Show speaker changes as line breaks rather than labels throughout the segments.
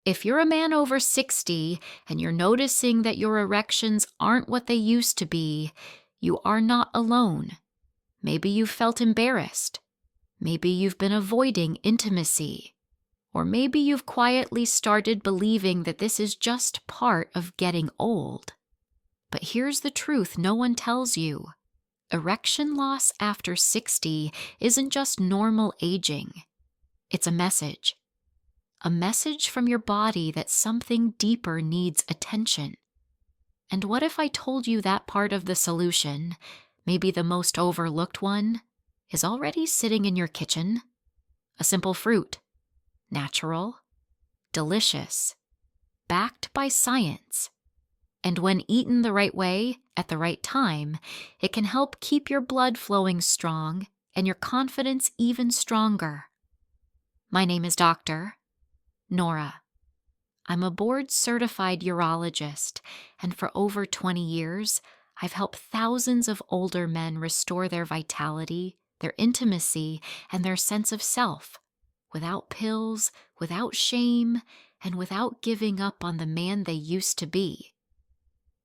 If you're a man over 60 and you're noticing that your erections aren't what they used to be, you are not alone. Maybe you've felt embarrassed. Maybe you've been avoiding intimacy. Or maybe you've quietly started believing that this is just part of getting old. But here's the truth no one tells you. Erection loss after 60 isn't just normal aging. It's a message. A message from your body that something deeper needs attention. And what if I told you that part of the solution, maybe the most overlooked one, is already sitting in your kitchen? A simple fruit. Natural. Delicious. Backed by science. And when eaten the right way, at the right time, it can help keep your blood flowing strong and your confidence even stronger. My name is Dr. Nora. I'm a board-certified urologist, and for over 20 years, I've helped thousands of older men restore their vitality, their intimacy, and their sense of self, without pills, without shame, and without giving up on the man they used to be.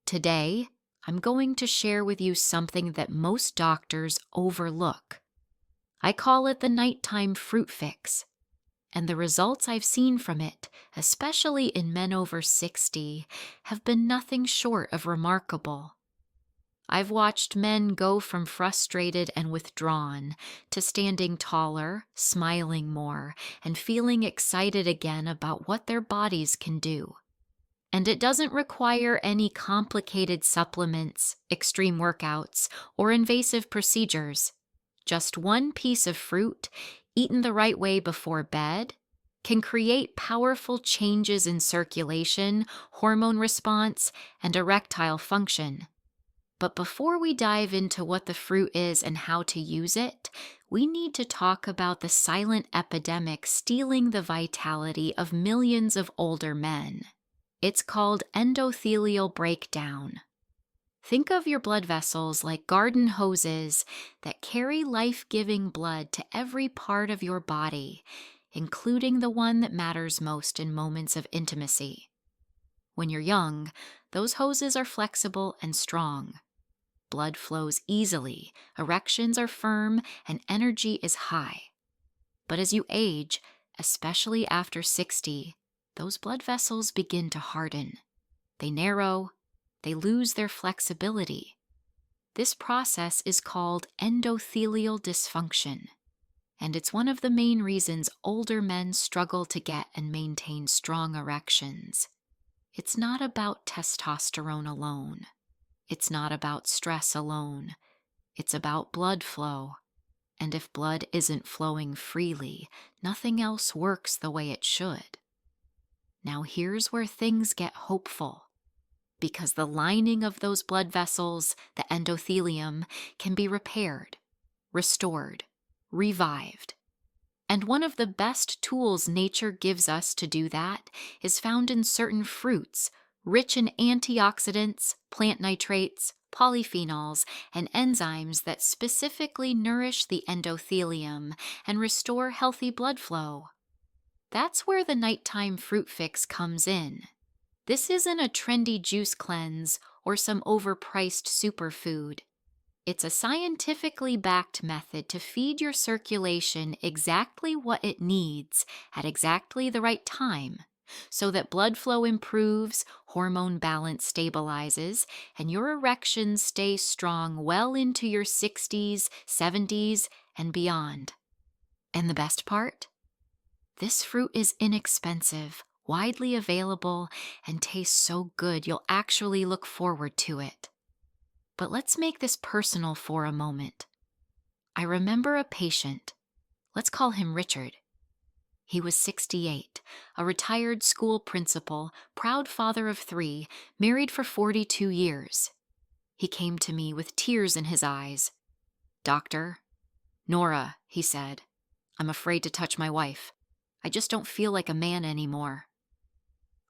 Today, I'm going to share with you something that most doctors overlook. I call it the nighttime fruit fix. And the results I've seen from it, especially in men over 60, have been nothing short of remarkable. I've watched men go from frustrated and withdrawn to standing taller, smiling more, and feeling excited again about what their bodies can do. And it doesn't require any complicated supplements, extreme workouts, or invasive procedures. Just one piece of fruit, eaten the right way before bed, can create powerful changes in circulation, hormone response, and erectile function. But before we dive into what the fruit is and how to use it, we need to talk about the silent epidemic stealing the vitality of millions of older men. It's called endothelial breakdown. Think of your blood vessels like garden hoses that carry life-giving blood to every part of your body, including the one that matters most in moments of intimacy. When you're young, those hoses are flexible and strong. Blood flows easily, erections are firm, and energy is high. But as you age, especially after 60, those blood vessels begin to harden. They narrow. They lose their flexibility. This process is called endothelial dysfunction, and it's one of the main reasons older men struggle to get and maintain strong erections. It's not about testosterone alone. It's not about stress alone. It's about blood flow. And if blood isn't flowing freely, nothing else works the way it should. Now here's where things get hopeful. Because the lining of those blood vessels, the endothelium, can be repaired, restored, revived. And one of the best tools nature gives us to do that is found in certain fruits, rich in antioxidants, plant nitrates, polyphenols, and enzymes that specifically nourish the endothelium and restore healthy blood flow. That's where the nighttime fruit fix comes in. This isn't a trendy juice cleanse or some overpriced superfood. It's a scientifically backed method to feed your circulation exactly what it needs at exactly the right time, so that blood flow improves, hormone balance stabilizes, and your erections stay strong well into your 60s, 70s, and beyond. And the best part? This fruit is inexpensive, widely available, and tastes so good you'll actually look forward to it. But let's make this personal for a moment. I remember a patient. Let's call him Richard. He was 68, a retired school principal, proud father of 3, married for 42 years. He came to me with tears in his eyes. "Doctor, Nora," he said, "I'm afraid to touch my wife. I just don't feel like a man anymore."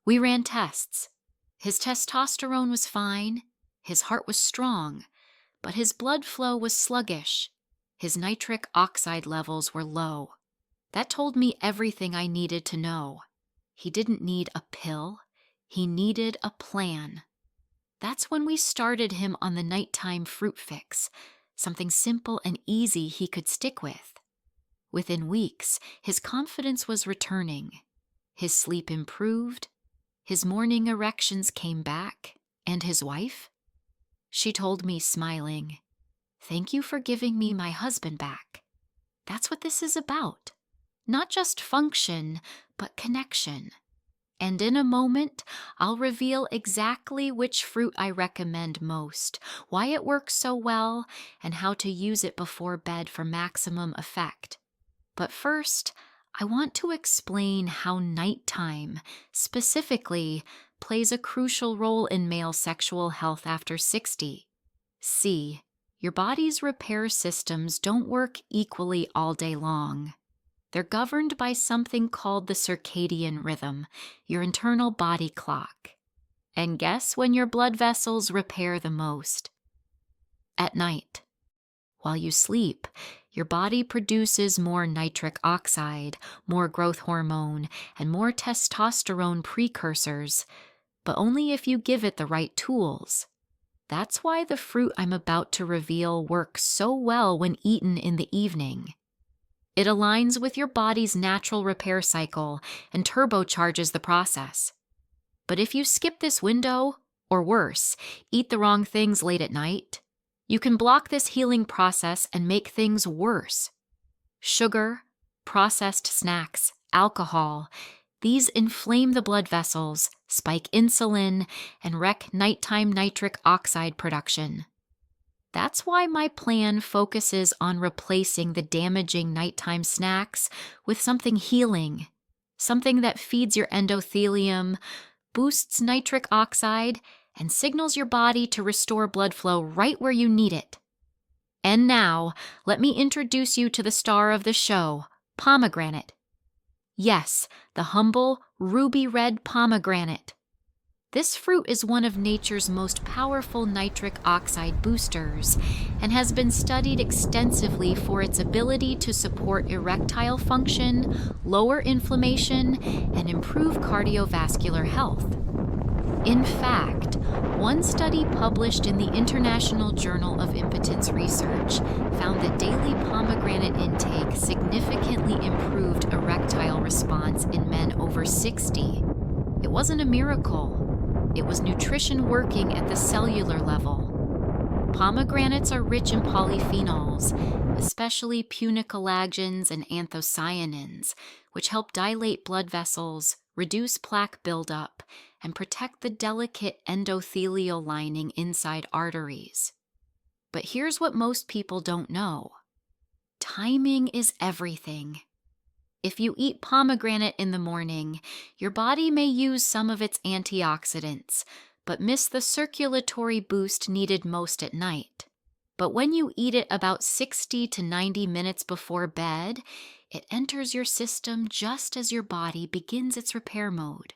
We ran tests. His testosterone was fine, his heart was strong, but his blood flow was sluggish. His nitric oxide levels were low. That told me everything I needed to know. He didn't need a pill. He needed a plan. That's when we started him on the nighttime fruit fix, something simple and easy he could stick with. Within weeks, his confidence was returning. His sleep improved. His morning erections came back. And his wife? She told me, smiling, "Thank you for giving me my husband back." That's what this is about. Not just function, but connection. And in a moment, I'll reveal exactly which fruit I recommend most, why it works so well, and how to use it before bed for maximum effect. But first, I want to explain how nighttime, specifically, plays a crucial role in male sexual health after 60. See, your body's repair systems don't work equally all day long. They're governed by something called the circadian rhythm, your internal body clock. And guess when your blood vessels repair the most? At night. While you sleep, your body produces more nitric oxide, more growth hormone, and more testosterone precursors, but only if you give it the right tools. That's why the fruit I'm about to reveal works so well when eaten in the evening. It aligns with your body's natural repair cycle and turbocharges the process. But if you skip this window, or worse, eat the wrong things late at night, you can block this healing process and make things worse. Sugar, processed snacks, alcohol, these inflame the blood vessels, spike insulin, and wreck nighttime nitric oxide production. That's why my plan focuses on replacing the damaging nighttime snacks with something healing, something that feeds your endothelium, boosts nitric oxide, and signals your body to restore blood flow right where you need it. And now, let me introduce you to the star of the show, pomegranate. Yes, the humble, ruby red pomegranate. This fruit is one of nature's most powerful nitric oxide boosters and has been studied extensively for its ability to support erectile function, lower inflammation, and improve cardiovascular health. In fact, one study published in the International Journal of Impotence Research found that daily pomegranate intake significantly improved erectile response in men over 60. It wasn't a miracle. It was nutrition working at the cellular level. Pomegranates are rich in polyphenols, especially punicolagens and anthocyanins, which help dilate blood vessels, reduce plaque buildup, and protect the delicate endothelial lining inside arteries. But here's what most people don't know. Timing is everything. If you eat pomegranate in the morning, your body may use some of its antioxidants, but miss the circulatory boost needed most at night. But when you eat it about 60 to 90 minutes before bed, it enters your system just as your body begins its repair mode.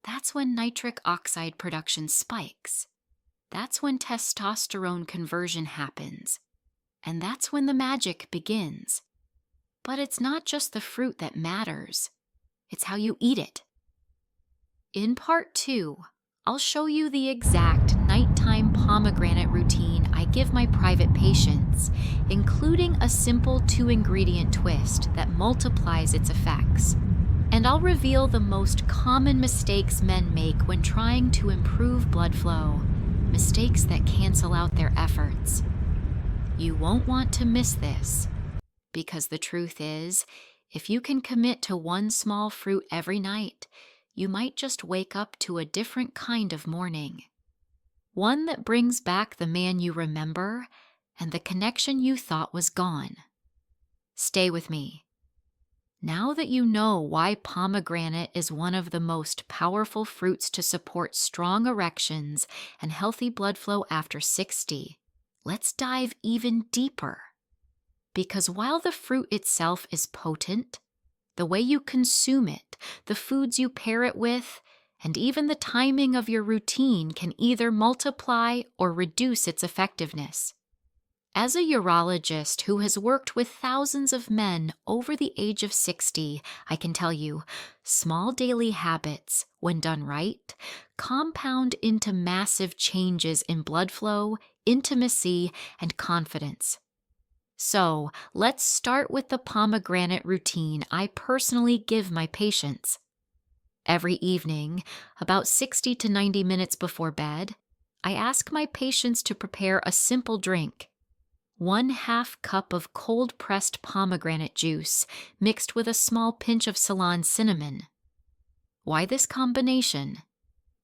That's when nitric oxide production spikes. That's when testosterone conversion happens. And that's when the magic begins. But it's not just the fruit that matters. It's how you eat it. In part 2, I'll show you the exact nighttime pomegranate routine I give my private patients, including a simple 2-ingredient twist that multiplies its effects. And I'll reveal the most common mistakes men make when trying to improve blood flow, mistakes that cancel out their efforts. You won't want to miss this. Because the truth is, if you can commit to one small fruit every night, you might just wake up to a different kind of morning. One that brings back the man you remember and the connection you thought was gone. Stay with me. Now that you know why pomegranate is one of the most powerful fruits to support strong erections and healthy blood flow after 60, let's dive even deeper. Because while the fruit itself is potent, the way you consume it, the foods you pair it with, and even the timing of your routine can either multiply or reduce its effectiveness. As a urologist who has worked with thousands of men over the age of 60, I can tell you, small daily habits, when done right, compound into massive changes in blood flow, intimacy, and confidence. So, let's start with the pomegranate routine I personally give my patients. Every evening, about 60 to 90 minutes before bed, I ask my patients to prepare a simple drink. 1/2 cup of cold-pressed pomegranate juice mixed with a small pinch of Ceylon cinnamon. Why this combination?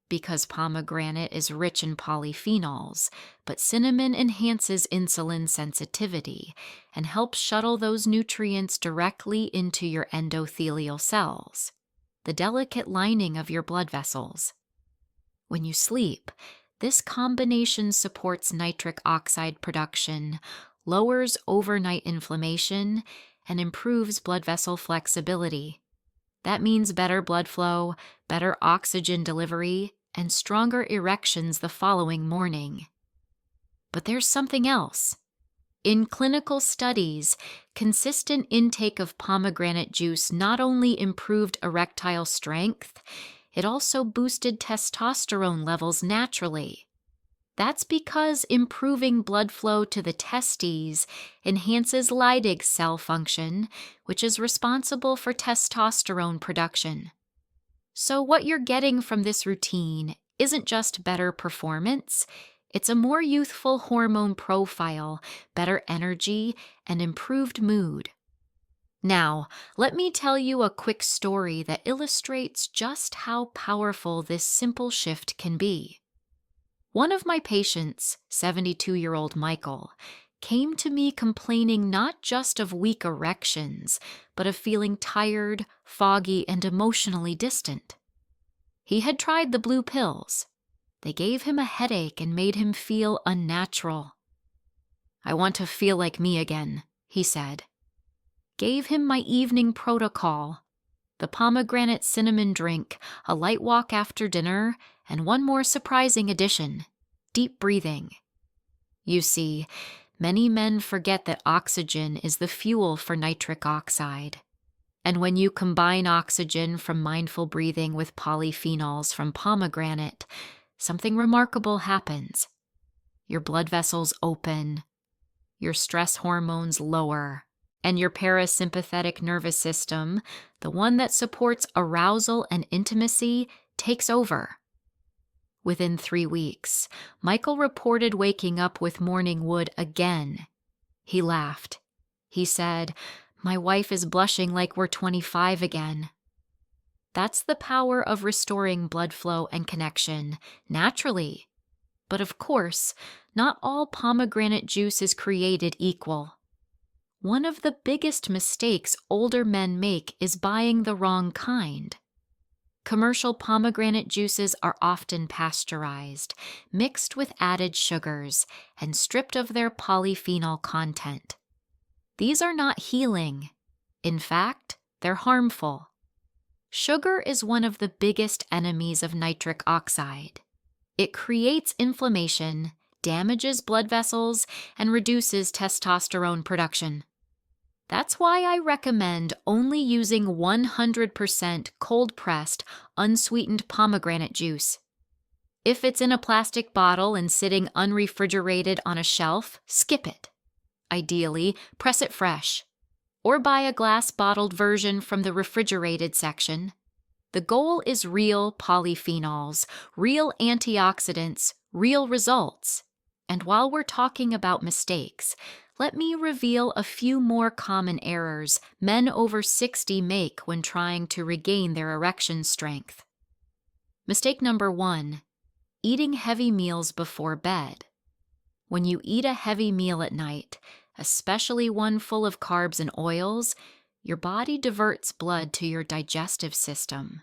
Because pomegranate is rich in polyphenols, but cinnamon enhances insulin sensitivity and helps shuttle those nutrients directly into your endothelial cells, the delicate lining of your blood vessels. When you sleep, this combination supports nitric oxide production, lowers overnight inflammation, and improves blood vessel flexibility. That means better blood flow, better oxygen delivery, and stronger erections the following morning. But there's something else. In clinical studies, consistent intake of pomegranate juice not only improved erectile strength, it also boosted testosterone levels naturally. That's because improving blood flow to the testes enhances Leydig cell function, which is responsible for testosterone production. So what you're getting from this routine isn't just better performance, it's a more youthful hormone profile, better energy, and improved mood. Now, let me tell you a quick story that illustrates just how powerful this simple shift can be. One of my patients, 72-year-old Michael, came to me complaining not just of weak erections, but of feeling tired, foggy, and emotionally distant. He had tried the blue pills. They gave him a headache and made him feel unnatural. "I want to feel like me again," he said. Gave him my evening protocol: the pomegranate cinnamon drink, a light walk after dinner, and one more surprising addition: deep breathing. You see, many men forget that oxygen is the fuel for nitric oxide. And when you combine oxygen from mindful breathing with polyphenols from pomegranate, something remarkable happens. Your blood vessels open, your stress hormones lower, and your parasympathetic nervous system, the one that supports arousal and intimacy, takes over. Within 3 weeks, Michael reported waking up with morning wood again. He laughed. He said, "My wife is blushing like we're 25 again." That's the power of restoring blood flow and connection, naturally. But of course, not all pomegranate juice is created equal. One of the biggest mistakes older men make is buying the wrong kind. Commercial pomegranate juices are often pasteurized, mixed with added sugars, and stripped of their polyphenol content. These are not healing. In fact, they're harmful. Sugar is one of the biggest enemies of nitric oxide. It creates inflammation, damages blood vessels, and reduces testosterone production. That's why I recommend only using 100% cold-pressed, unsweetened pomegranate juice. If it's in a plastic bottle and sitting unrefrigerated on a shelf, skip it. Ideally, press it fresh, or buy a glass-bottled version from the refrigerated section. The goal is real polyphenols, real antioxidants, real results. And while we're talking about mistakes, let me reveal a few more common errors men over 60 make when trying to regain their erection strength. Mistake number 1, eating heavy meals before bed. When you eat a heavy meal at night, especially one full of carbs and oils, your body diverts blood to your digestive system.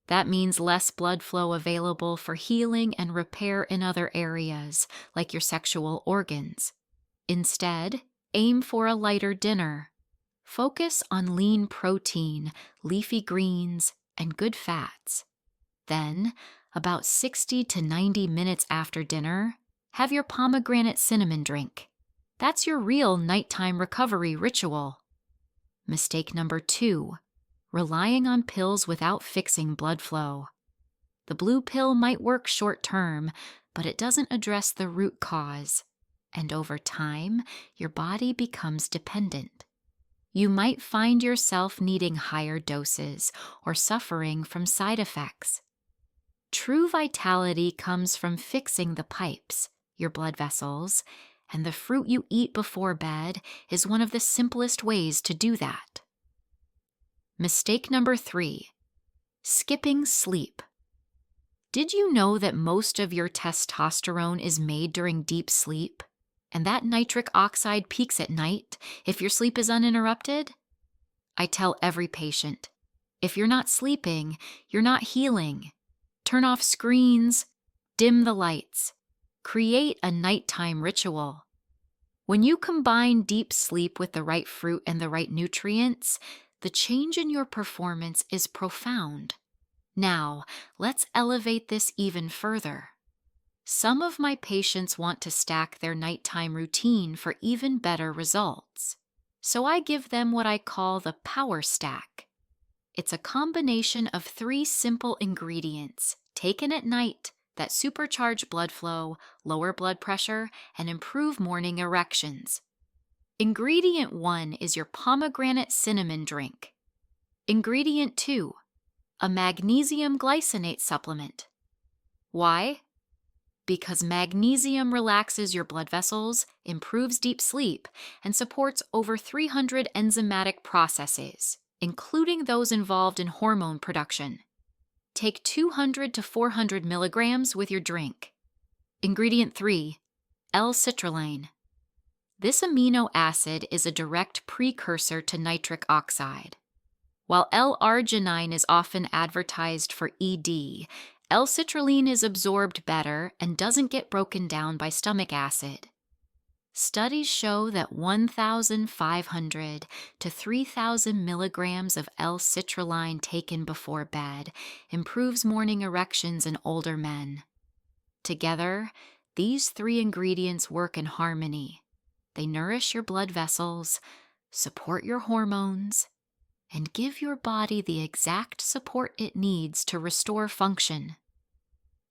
That means less blood flow available for healing and repair in other areas, like your sexual organs. Instead, aim for a lighter dinner. Focus on lean protein, leafy greens, and good fats. Then, about 60 to 90 minutes after dinner, have your pomegranate cinnamon drink. That's your real nighttime recovery ritual. Mistake number 2, relying on pills without fixing blood flow. The blue pill might work short term, but it doesn't address the root cause. And over time, your body becomes dependent. You might find yourself needing higher doses or suffering from side effects. True vitality comes from fixing the pipes, your blood vessels, and the fruit you eat before bed is one of the simplest ways to do that. Mistake number 3, skipping sleep. Did you know that most of your testosterone is made during deep sleep, and that nitric oxide peaks at night if your sleep is uninterrupted? I tell every patient, if you're not sleeping, you're not healing. Turn off screens, dim the lights, create a nighttime ritual. When you combine deep sleep with the right fruit and the right nutrients, the change in your performance is profound. Now, let's elevate this even further. Some of my patients want to stack their nighttime routine for even better results. So I give them what I call the power stack. It's a combination of 3 simple ingredients taken at night that supercharge blood flow, lower blood pressure, and improve morning erections. Ingredient 1 is your pomegranate cinnamon drink. Ingredient 2, a magnesium glycinate supplement. Why? Because magnesium relaxes your blood vessels, improves deep sleep, and supports over 300 enzymatic processes, including those involved in hormone production. Take 200 to 400 milligrams with your drink. Ingredient 3, L-citrulline. This amino acid is a direct precursor to nitric oxide. While L-arginine is often advertised for ED, L-citrulline is absorbed better and doesn't get broken down by stomach acid. Studies show that 1,500 to 3,000 milligrams of L-citrulline taken before bed improves morning erections in older men. Together, these 3 ingredients work in harmony. They nourish your blood vessels, support your hormones, and give your body the exact support it needs to restore function.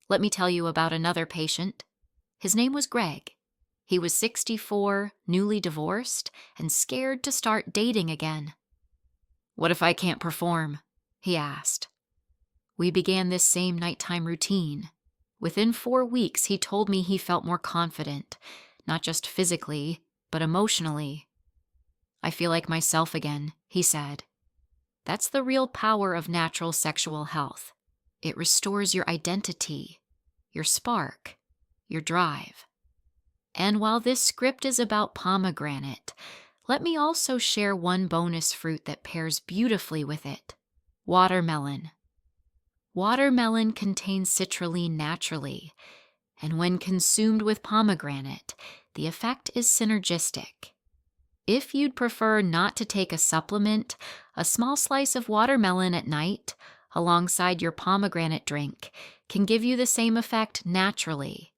Let me tell you about another patient. His name was Greg. He was 64, newly divorced, and scared to start dating again. "What if I can't perform?" he asked. We began this same nighttime routine. Within 4 weeks, he told me he felt more confident, not just physically, but emotionally. "I feel like myself again," he said. That's the real power of natural sexual health. It restores your identity, your spark, your drive. And while this script is about pomegranate, let me also share one bonus fruit that pairs beautifully with it: watermelon. Watermelon contains citrulline naturally, and when consumed with pomegranate, the effect is synergistic. If you'd prefer not to take a supplement, a small slice of watermelon at night, alongside your pomegranate drink, can give you the same effect naturally.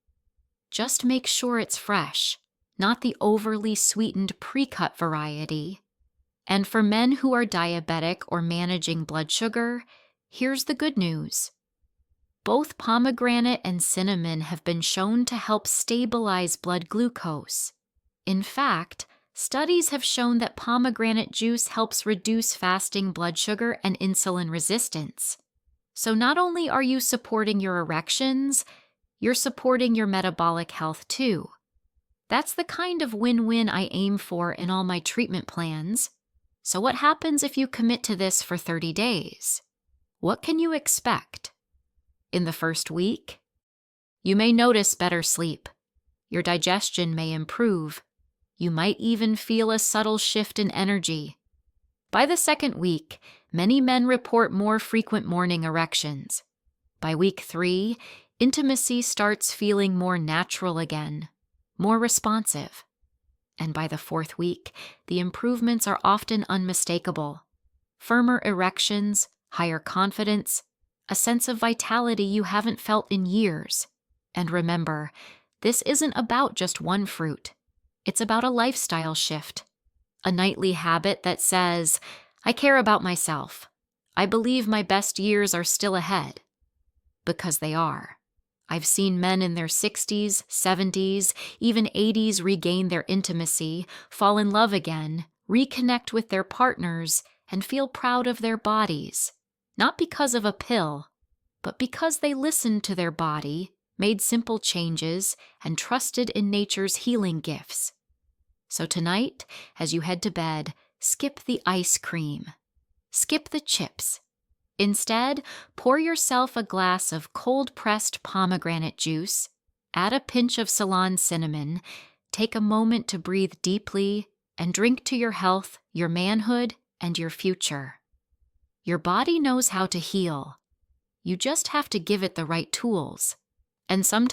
Just make sure it's fresh, not the overly sweetened pre-cut variety. And for men who are diabetic or managing blood sugar, here's the good news. Both pomegranate and cinnamon have been shown to help stabilize blood glucose. In fact, studies have shown that pomegranate juice helps reduce fasting blood sugar and insulin resistance. So not only are you supporting your erections, you're supporting your metabolic health too. That's the kind of win-win I aim for in all my treatment plans. So what happens if you commit to this for 30 days? What can you expect? In the first week, you may notice better sleep. Your digestion may improve. You might even feel a subtle shift in energy. By the second week, many men report more frequent morning erections. By week 3, intimacy starts feeling more natural again, more responsive. And by the 4th week, the improvements are often unmistakable. Firmer erections, higher confidence, a sense of vitality you haven't felt in years. And remember, this isn't about just one fruit. It's about a lifestyle shift, a nightly habit that says, I care about myself. I believe my best years are still ahead. Because they are. I've seen men in their 60s, 70s, even 80s regain their intimacy, fall in love again, reconnect with their partners, and feel proud of their bodies. Not because of a pill, but because they listened to their body, made simple changes, and trusted in nature's healing gifts. So tonight, as you head to bed, skip the ice cream. Skip the chips. Instead, pour yourself a glass of cold-pressed pomegranate juice, add a pinch of Ceylon cinnamon, take a moment to breathe deeply, and drink to your health, your manhood, and your future. Your body knows how to heal. You just have to give it the right tools. And sometimes